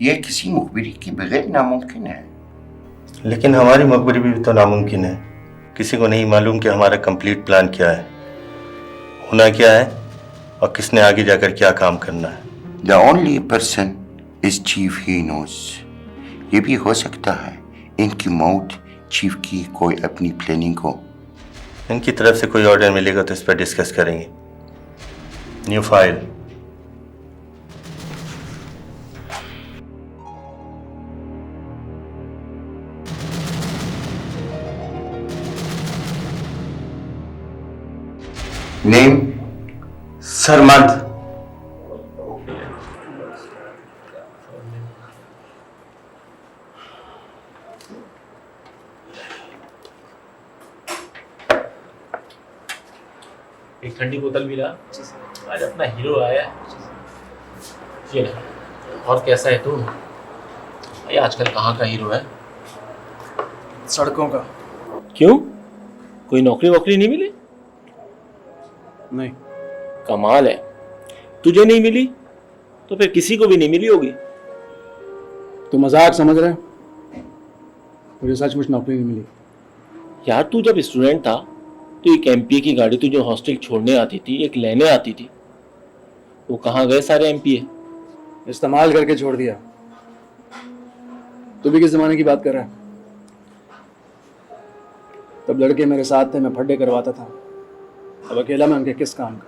ये किसी मुखबिरी के बगैर नामुमकिन है। लेकिन हमारी मकबरी भी तो नामुमकिन है। किसी को नहीं मालूम कि हमारा कंप्लीट प्लान क्या है, होना क्या है और किसने आगे जाकर क्या काम करना है। The only person is chief ही नोज। ये भी हो सकता है इनकी मौत चीफ की कोई अपनी प्लानिंग हो। इनकी तरफ से कोई ऑर्डर मिलेगा तो इस पर डिस्कस करेंगे। New file. नेम सरमद। एक ठंडी बोतल भी ला। आज अपना हीरो आया है। ये ले। और कैसा है तू? ये आजकल कहाँ का हीरो है? सड़कों का। क्यों? कोई नौकरी वोकरी नहीं मिली? नहीं। कमाल है, तुझे नहीं मिली तो फिर किसी को भी नहीं मिली होगी। तू मजाक समझ रहा है? मुझे सचमुच नौकरी नहीं मिली। यार तू जब स्टूडेंट था तो एक एमपीए की गाड़ी तुझे हॉस्टल छोड़ने आती थी, एक लेने आती थी, वो कहाँ गए सारे एमपीए? इस्तेमाल करके छोड़ दिया। तू भी किस जमाने की बात कर रहा है? तब लड़के मेरे साथ थे, मैं फड्डे करवाता था। अब अकेला मैं उनके किस काम का?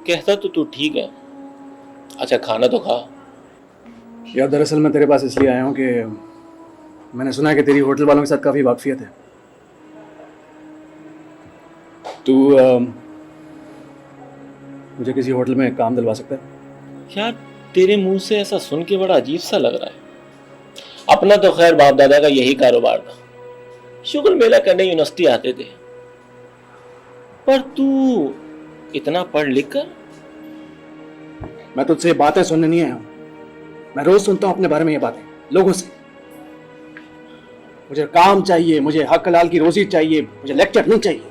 कहता तो तू ठीक है। अच्छा खाना तो खा। यार दरअसल मैं तेरे पास इसलिए आया हूँ कि मैंने सुना है कि तेरी होटल वालों के साथ काफ़ी वाकफियत है। तू मुझे किसी होटल में काम दिलवा सकता है? यार तेरे मुंह से ऐसा सुन के बड़ा अजीब सा लग रहा है। अपना तो खैर बाप दादा का यही कारोबार था, शुगर मेला करने यूनिवर्सिटी आते थे। पर तू इतना पढ़ लिख कर? मैं तुझसे ये बातें सुनने नहीं आया हूँ। मैं रोज सुनता हूँ अपने बारे में ये बातें लोगों से। मुझे काम चाहिए, मुझे हक हलाल की रोजी चाहिए, मुझे लेक्चर नहीं चाहिए।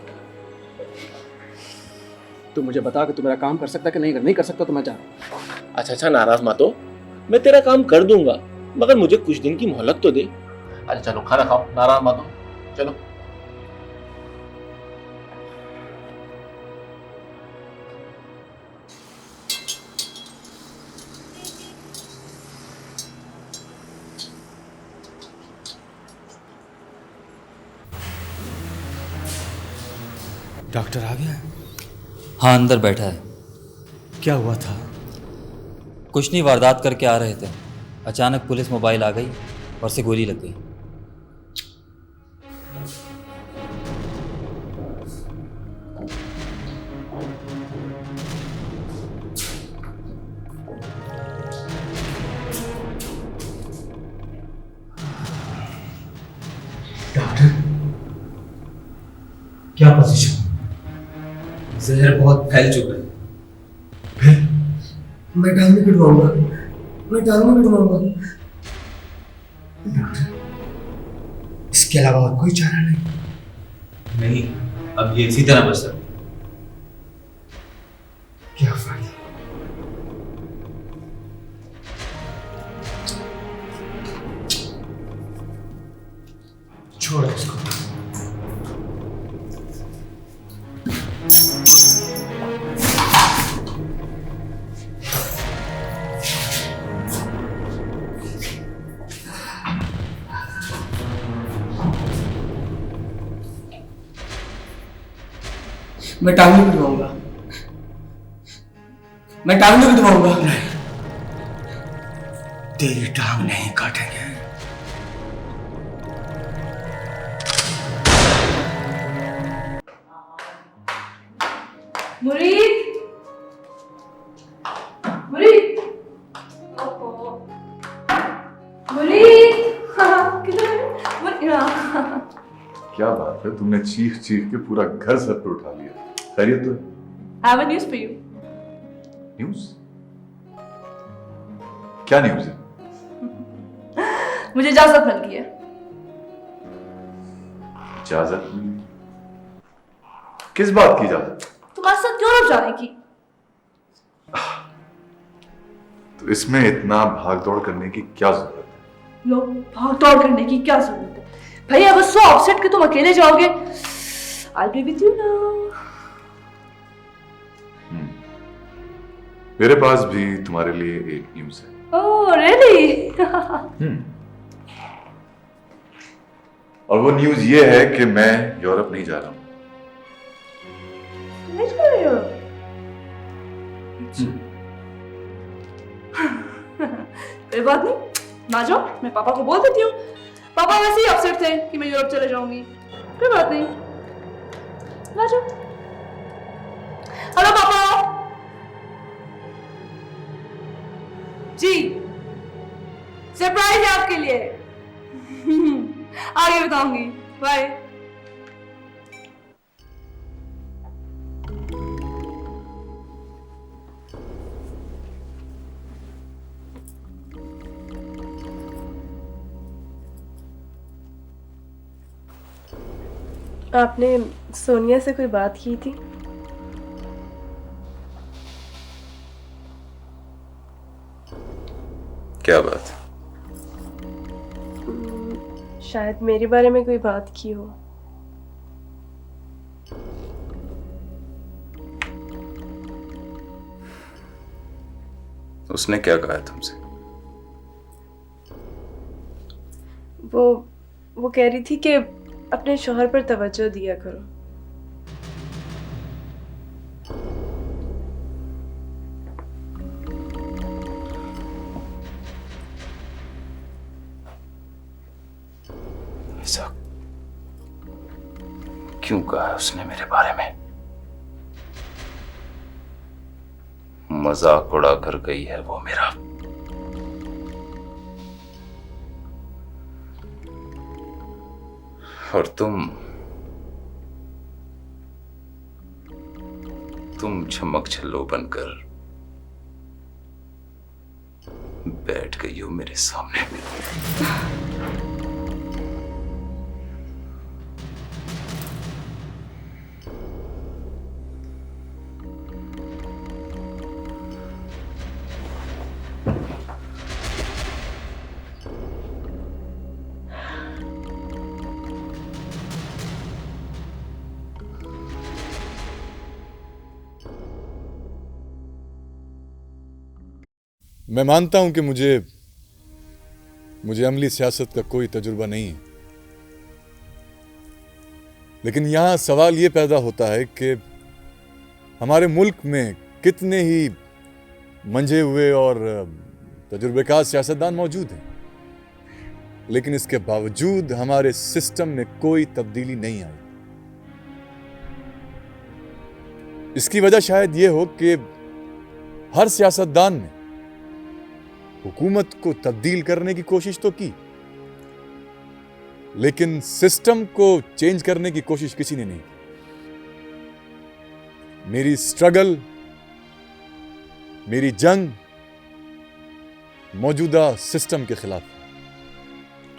तू मुझे बता कि तू मेरा काम कर सकता है कि नहीं कर सकता तो मैं जा रहा हूँ। अच्छा नाराज मत हो, मैं तेरा काम कर दूंगा, मगर मुझे कुछ दिन की मोहलत तो दे। अच्छा चलो खाना खाओ, नाराज मत हो, चलो। डॉक्टर आ गया? हाँ अंदर बैठा है। क्या हुआ था? कुछ नहीं, वारदात करके आ रहे थे, अचानक पुलिस मोबाइल आ गई और से गोली लग गई। डॉक्टर क्या पोजीशन? जहर बहुत फैल चुका है। फिर मैं टांग में पिटवाऊंगा। डॉक्टर इसके अलावा और कोई चारा नहीं? नहीं, अब ये इसी तरह बच सकता। क्या फायदा? छोड़ो इसको। मैं टांग में पिटवाऊंगा। नहीं, तेरी टांग नहीं काटेंगे। मुरीद, किधर है? क्या बात है, तुमने चीख चीख के पूरा घर सर पे उठा लिया। खैरियत तो है? I have a news for you. News? क्या न्यूज है? मुझे इजाजत मिल गई है। इजाजत मिली? किस बात की इजाजत? तुम्हारे साथ यूरोप जाने की। तो इसमें इतना भाग दौड़ करने की क्या जरूरत है? लो, भाग दौड़ करने की क्या जरूरत है? भैया बस सो अपसेट कि तुम अकेले जाओगे। I'll be with you now. मेरे पास भी तुम्हारे लिए एक न्यूज़ है। Oh, really? और वो न्यूज़ ये है कि मैं यूरोप नहीं जा रहा हूँ। नहीं जा रहे हो? कोई बात नहीं, ना जाओ, मैं पापा को बोल देती हूँ। पापा वैसे ही अपसेट थे कि मैं यूरोप चले जाऊंगी। कोई बात नहीं, ना जाओ। हेलो पापा। जी, सरप्राइज है आपके लिए। आगे बताऊंगी। बाय। आपने सोनिया से कोई बात की थी? क्या बात? शायद मेरे बारे में कोई बात की हो। उसने क्या कहा तुमसे? वो कह रही थी कि अपने शौहर पर तवज्जो दिया करो। ऐसा क्यों कहा उसने मेरे बारे में? मजाक उड़ा कर गई है वो मेरा। और तुम चमक छल्लो बनकर बैठ गई हो मेरे सामने। मैं मानता हूं कि मुझे अमली सियासत का कोई तजुर्बा नहीं है, लेकिन यहां सवाल यह पैदा होता है कि हमारे मुल्क में कितने ही मंझे हुए और तजुर्बेकार सियासतदान मौजूद हैं, लेकिन इसके बावजूद हमारे सिस्टम में कोई तब्दीली नहीं आई। इसकी वजह शायद यह हो कि हर सियासतदान ने हुकूमत को तब्दील करने की कोशिश तो की, लेकिन सिस्टम को चेंज करने की कोशिश किसी ने नहीं की। मेरी स्ट्रगल, मेरी जंग मौजूदा सिस्टम के खिलाफ।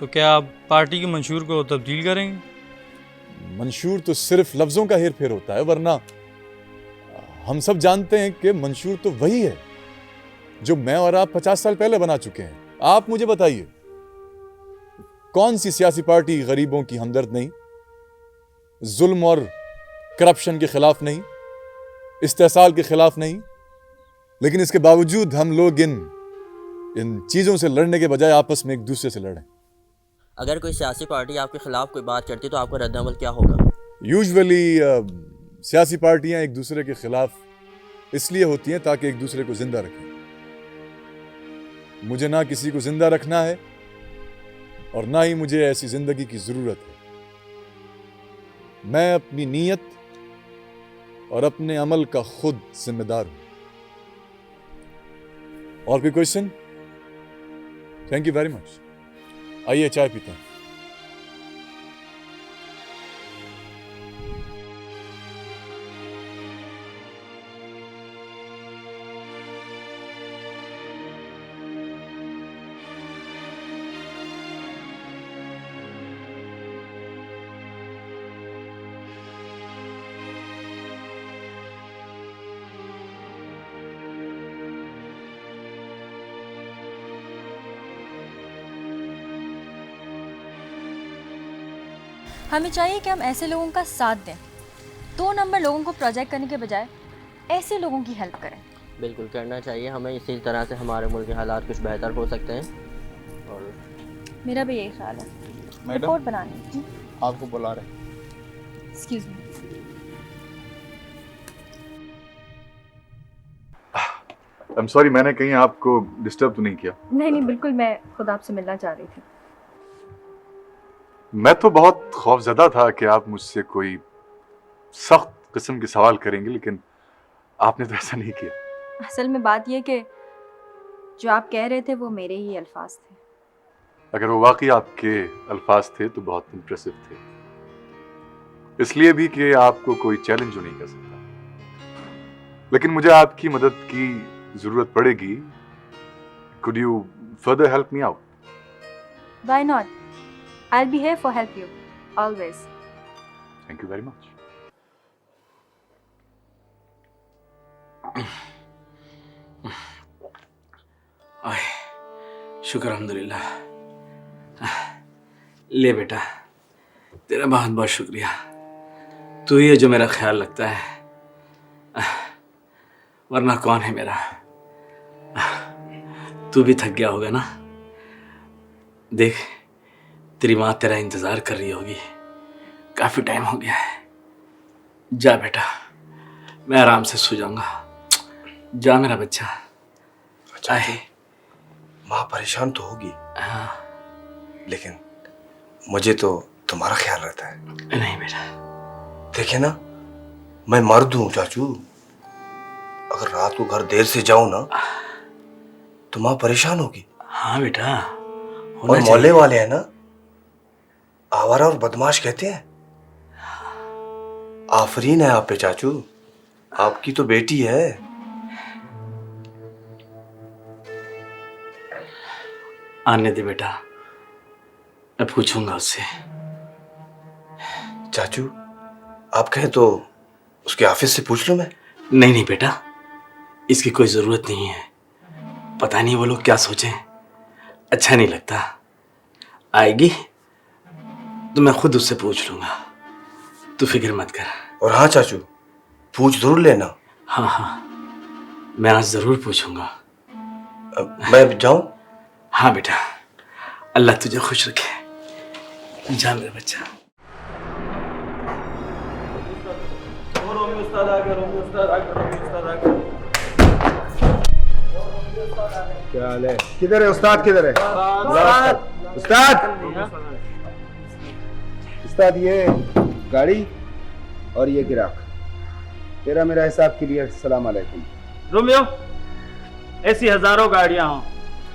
तो क्या आप पार्टी के मंशूर को तब्दील करेंगे? मंशूर तो सिर्फ लफ्जों का हेर फेर होता है, वरना हम सब जानते हैं कि मंशूर तो वही है जो मैं और आप 50 साल पहले बना चुके हैं। आप मुझे बताइए, कौन सी सियासी पार्टी गरीबों की हमदर्द नहीं, जुल्म और करप्शन के खिलाफ नहीं, इस्तेसाल के खिलाफ नहीं, लेकिन इसके बावजूद हम लोग इन चीजों से लड़ने के बजाय आपस में एक दूसरे से लड़ें। अगर कोई सियासी पार्टी आपके खिलाफ कोई बात करती तो आपका रद्दअमल क्या होगा? यूजुअली सियासी पार्टियां एक दूसरे के खिलाफ इसलिए होती हैं ताकि एक दूसरे को जिंदा रखें। मुझे ना किसी को जिंदा रखना है और ना ही मुझे ऐसी जिंदगी की जरूरत है। मैं अपनी नीयत और अपने अमल का खुद जिम्मेदार हूं। और कोई question? Thank you very much. आइए चाय पीते हैं। हमें चाहिए कि हम ऐसे लोगों का साथ दें, 2 नंबर लोगों को प्रोजेक्ट करने के बजाय ऐसे लोगों की हेल्प करें। बिल्कुल करना चाहिए हमें, इसी तरह से हमारे मुल्क के हालात कुछ बेहतर हो सकते हैं। और मेरा भी यही ख्याल है। रिपोर्ट बनानी है। आपको बुला रहे हैं। Excuse me. I am sorry, मैंने कहीं आपको डिस्टर्ब तो नहीं किया? नहीं नहीं बिल्कुल, मैं खुद आपसे मिलना चाह रही थी। मैं तो बहुत खौफजदा था कि आप मुझसे कोई सख्त किस्म के सवाल करेंगे, लेकिन आपने तो ऐसा नहीं किया। असल में बात यह कि जो आप कह रहे थे वो मेरे ही अल्फाज थे। अगर वो वाकई आपके अल्फाज थे तो बहुत इम्प्रेसिव थे, इसलिए भी कि आपको कोई चैलेंज नहीं कर सकता। लेकिन मुझे आपकी मदद की जरूरत पड़ेगी। Could you further help me out? Why not? I'll be here for help you always. Thank you very much. आए, शुक्र अल्हम्दुलिल्लाह। ले बेटा, तेरा बहुत बहुत शुक्रिया। तू ही है जो मेरा ख्याल रखता है, वरना कौन है मेरा। तू भी थक गया होगा ना। देख, तेरी माँ तेरा इंतज़ार कर रही होगी, काफ़ी टाइम हो गया है। जा बेटा, मैं आराम से सो जाऊंगा। जा मेरा बच्चा। अच्छा माँ परेशान तो होगी, लेकिन मुझे तो तुम्हारा ख्याल रहता है। नहीं बेटा, देखे ना, मैं मर्द हूँ चाचू। अगर रात को घर देर से जाऊं ना तो माँ परेशान होगी। हाँ बेटा, और मोहल्ले वाले हैं ना, आवारा और बदमाश कहते हैं। आफरीन है आप पे चाचू, आपकी तो बेटी है। आने दे बेटा, मैं पूछूंगा उससे। चाचू आप कहें तो उसके ऑफिस से पूछ लूं मैं? नहीं नहीं बेटा, इसकी कोई जरूरत नहीं है। पता नहीं वो लोग क्या सोचें, अच्छा नहीं लगता। आएगी तो मैं खुद उससे पूछ लूंगा, तू फिक्र मत कर। और हाँ चाचू, पूछ जरूर लेना। हाँ हाँ, मैं आज जरूर पूछूंगा। मैं जाऊं? हाँ बेटा, अल्लाह तुझे खुश रखे। जा मेरा बच्चा। क्या हाल है? किधर है उस्ताद? किधर है उस्ताद? उस्ताद ये गाड़ी और ये गिराक, तेरा मेरा हिसाब क्लियर। सलाम अलैकुम। रोमियो, ऐसी हजारों गाड़ियां हों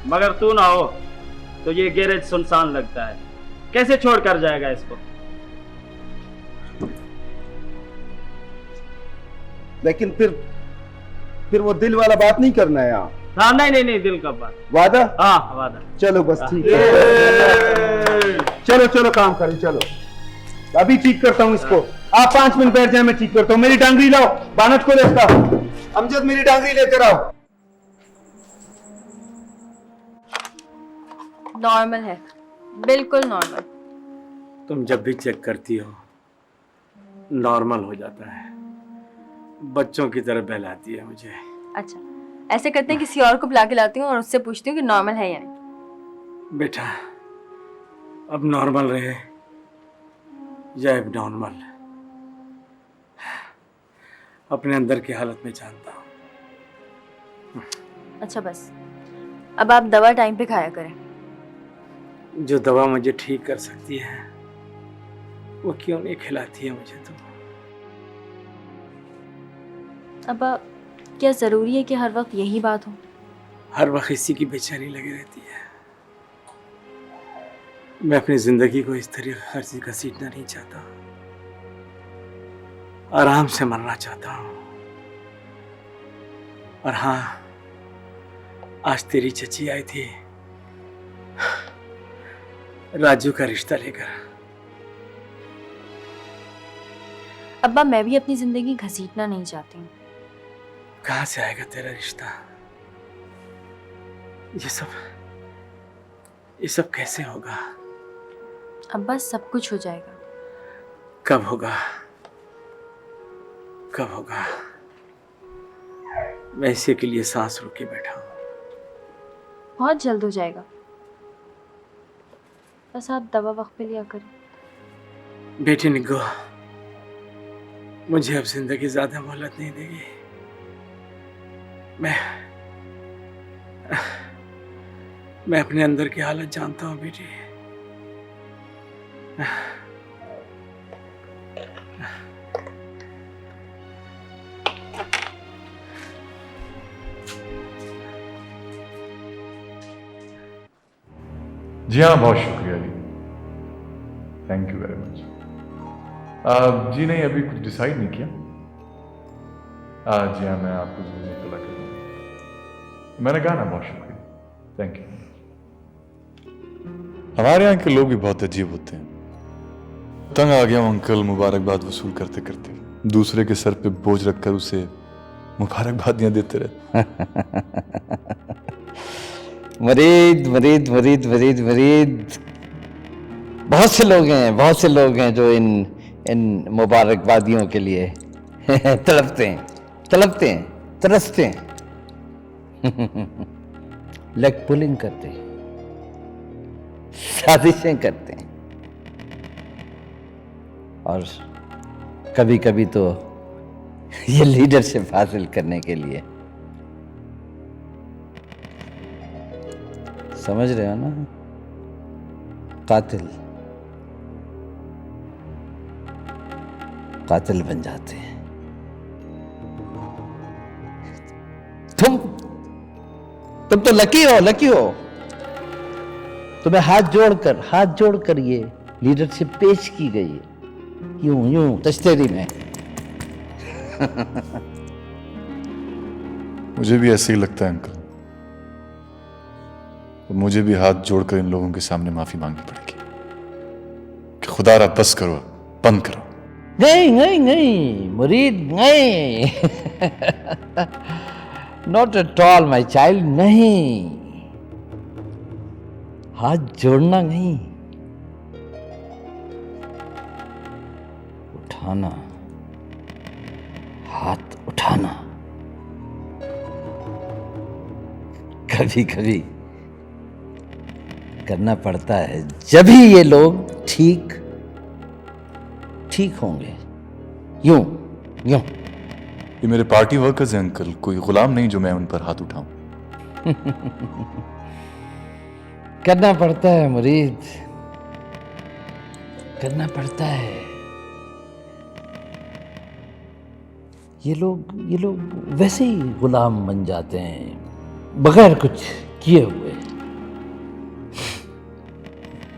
मगर तू ना हो तो ये गैरेज सुनसान लगता है। कैसे छोड़ कर जाएगा इसको? लेकिन फिर वो दिल वाला बात नहीं करना है यहाँ। हाँ नहीं दिल का बात। वादा? हाँ वादा। चलो बस ठीक है। चलो चलो काम करें, चलो अभी ठीक करता हूँ इसको। आप 5 मिनट बैठ जाए, मैं ठीक करता हूँ। मेरी डांगरी लाओ, बानट को देखता। अमजद मेरी डांगरी लेते रहो। नॉर्मल है, बिल्कुल नॉर्मल। तुम जब भी चेक करती हो नॉर्मल हो जाता है, बच्चों की तरह बहलाती है मुझे। अच्छा, ऐसे करते हैं किसी और को बुला के लाती हूँ और उससे पूछती हूँ कि नॉर्मल है या नहीं। बेटा, अब नॉर्मल रहे या अब नॉर्मल, अपने अंदर की हालत में जानता हूँ। अच्छा बस, अब आप दवा टाइम पे खाया करें। जो दवा मुझे ठीक कर सकती है वो क्यों नहीं खिलाती है मुझे? तो अब क्या जरूरी है कि हर वक्त यही बात हो? हर वक्त इसी की बेचैनी लगी रहती है। मैं अपनी जिंदगी को इस तरीके से घसीटना नहीं चाहता, आराम से मरना चाहता हूँ। और हाँ, आज तेरी चची आई थी राजू का रिश्ता लेकर। अब्बा, मैं भी अपनी जिंदगी घसीटना नहीं चाहती हूँ। कहाँ से आएगा तेरा रिश्ता? ये सब कैसे होगा? अब्बा, सब कुछ हो जाएगा। कब होगा, कब होगा? मैं इसी के लिए सांस रोके बैठा हूं। बहुत जल्द हो जाएगा, बस आप दवा वक्त पे लिया करें। बेटी निगो, मुझे अब जिंदगी ज्यादा मोहलत नहीं देगी। मैं अपने अंदर की हालत जानता हूं बेटी। जी हाँ, बहुत शुक्रिया जी, थैंक यू वेरी मच। जी नहीं, अभी कुछ डिसाइड नहीं किया। जी हाँ, मैं आपको जरूर इत्तला करूँगा। मैंने कहा ना, बहुत शुक्रिया, थैंक यू। हमारे यहाँ के लोग भी बहुत अजीब होते हैं। तंग आ गया हूँ अंकल मुबारकबाद वसूल करते करते। दूसरे के सर पे बोझ रखकर उसे मुबारकबादियाँ देते रहते। मरीद मरीद मरीद मरीद मरीद बहुत से लोग हैं जो इन मुबारकबादियों के लिए तड़पते हैं, तरसते हैं, लेग पुलिंग करते हैं, साजिशें करते हैं, और कभी कभी तो ये लीडरशिप हासिल करने के लिए, समझ रहे हो ना, कातिल बन जाते हैं। तुम तो लकी हो। तुम्हें हाथ जोड़कर ये लीडरशिप पेश की गई है, यूं तश्तेरी में। मुझे भी ऐसे ही लगता है अंकल, और मुझे भी हाथ जोड़कर इन लोगों के सामने माफी मांगनी पड़ेगी कि खुदा रा बस करो, बंद करो। नहीं मुरीद, नहीं। Not at all my child, नहीं। हाथ जोड़ना नहीं, उठाना, हाथ उठाना। कभी कभी करना पड़ता है, जब ही ये लोग ठीक होंगे। यूं ये मेरे पार्टी वर्कर्स हैं अंकल, कोई गुलाम नहीं जो मैं उन पर हाथ उठाऊं। करना पड़ता है मुरीद, करना पड़ता है। ये लोग वैसे ही गुलाम बन जाते हैं बगैर कुछ किए हुए।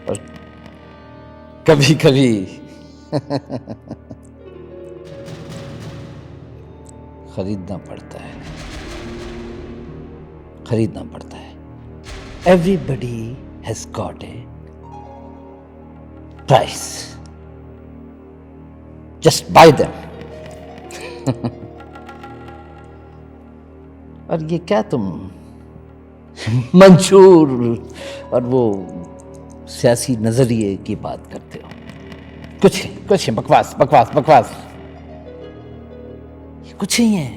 और कभी कभी खरीदना पड़ता है। Everybody has got a price. Just buy them. और ये क्या तुम मंशूर और वो सियासी नजरिए की बात करते हो? कुछ है बकवास। ये कुछ ही है,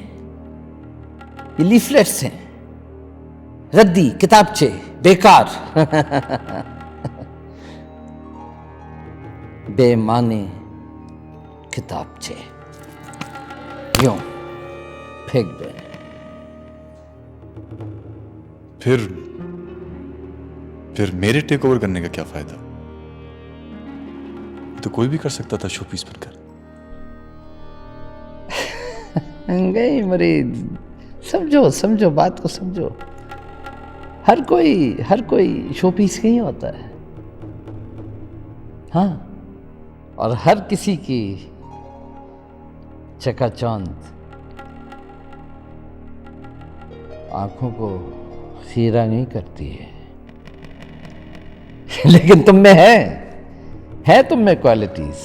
ये लीफलेट्स हैं, रद्दी किताबचे, बेकार, बेमाने किताबचे, यूं फेंक दे। फिर मेरे टेक ओवर करने का क्या फायदा? तो कोई भी कर सकता था शोपीस बनकर। गई मरीद, समझो बात को समझो। हर कोई शोपीस नहीं होता है। हाँ, और हर किसी की चकाचौंध आंखों को खीरा नहीं करती है। लेकिन तुम में है तुम में क्वालिटीज।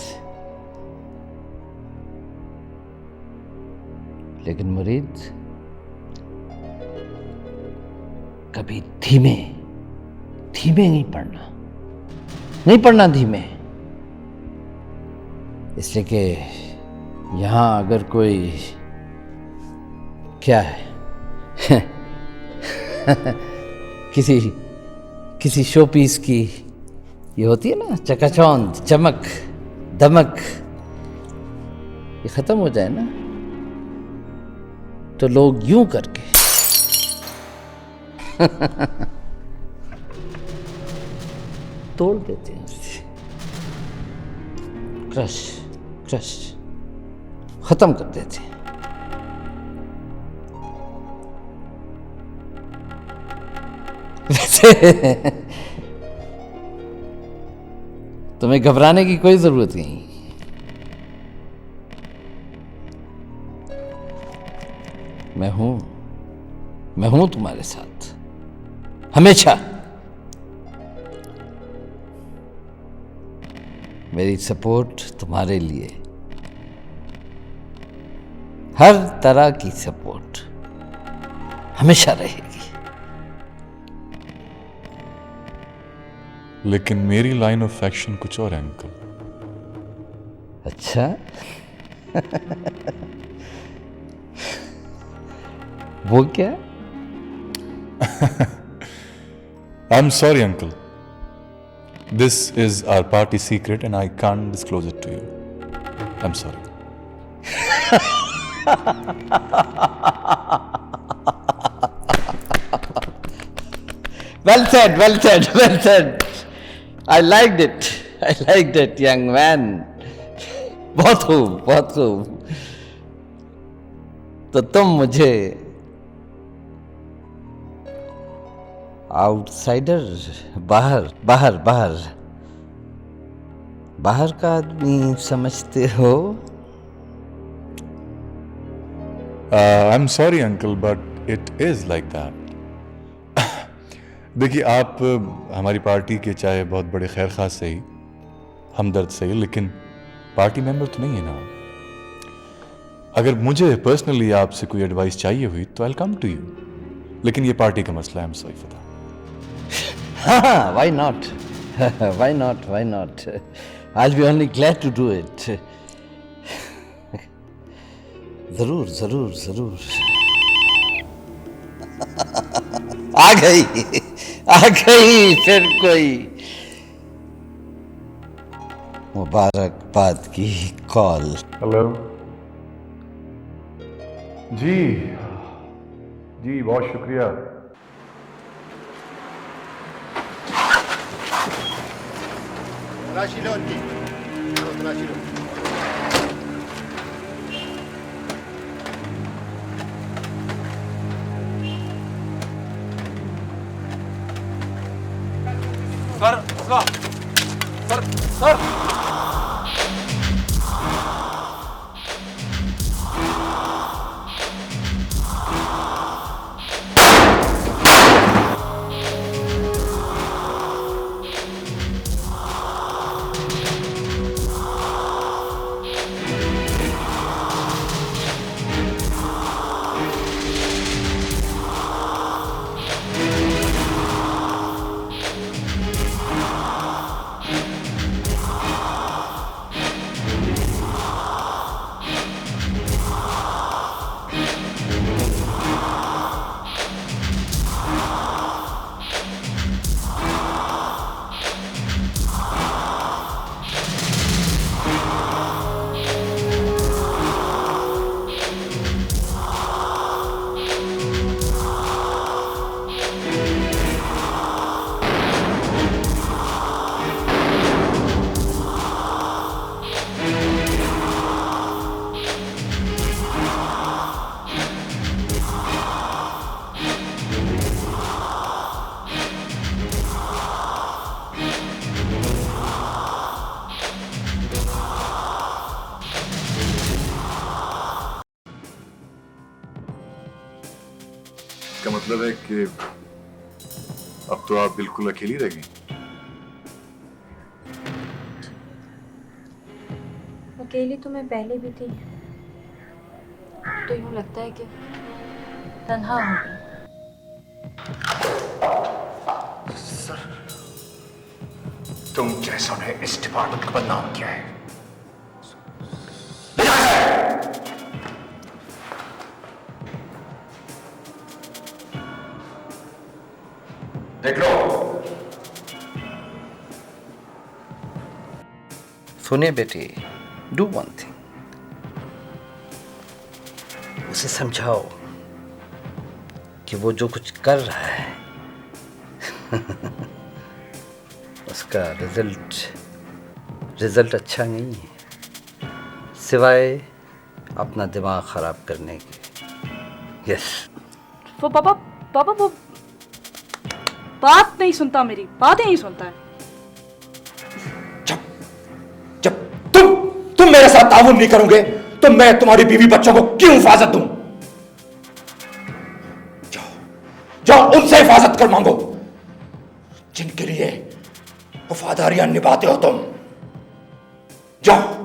लेकिन मुरीद, कभी धीमे नहीं पढ़ना धीमे। इसलिए कि यहाँ अगर कोई क्या है किसी शो पीस की ये होती है ना चकाचौंध, चमक, दमक, ये खत्म हो जाए ना तो लोग यूं करके तोड़ देते हैं उसे, क्रश क्रश खत्म कर देते हैं। वैसे तुम्हें घबराने की कोई जरूरत नहीं। मैं हूं तुम्हारे साथ हमेशा। मेरी सपोर्ट तुम्हारे लिए, हर तरह की सपोर्ट हमेशा रहेगी। लेकिन मेरी लाइन ऑफ एक्शन कुछ और है अंकल। अच्छा वो क्या? I'm sorry, uncle. This is our party secret and I can't disclose it to you. I'm sorry. Well said, well said, well said. I liked it, young man. बहुत खूब, बहुत खूब। तो तुम मुझे आउटसाइडर, बाहर का आदमी समझते हो? I'm sorry, uncle, but it is like that. देखिए, आप हमारी पार्टी के चाहे बहुत बड़े खैर खास से ही, हमदर्द से ही, लेकिन पार्टी मेंबर तो नहीं है ना। अगर मुझे पर्सनली आपसे कोई एडवाइस चाहिए हुई तो I will come to you, लेकिन ये पार्टी का मसला है। I am sorry for that. Why not? Why not? I'll be only glad to do it. जरूर। आ गई फिर कोई मुबारकबाद की कॉल। हेलो जी, बहुत शुक्रिया। तलाशी लो उनकी, तलाशी लो। सर इसका मतलब है कि अब तो आप बिल्कुल अकेली रह गई। अकेली तो मैं पहले भी थी, तो यूं लगता है कि तन्हा हो गई। सर, तुम जैसों ने इस डिपार्टमेंट को बदनाम किया है, निकलो। सुनिए बेटी, डू वन थिंग, उसे समझाओ कि वो जो कुछ कर रहा है उसका रिजल्ट अच्छा नहीं है, सिवाय अपना दिमाग खराब करने के। यस। वो पापा वो बात नहीं सुनता, मेरी बातें नहीं सुनता है। तुम मेरे साथ ताउन नहीं करोगे तो मैं तुम्हारी बीवी बच्चों को क्यों हिफाजत दूं? जाओ उनसे हिफाजत कर मांगो जिनके लिए वफादारियां निभाते हो तुम। जाओ।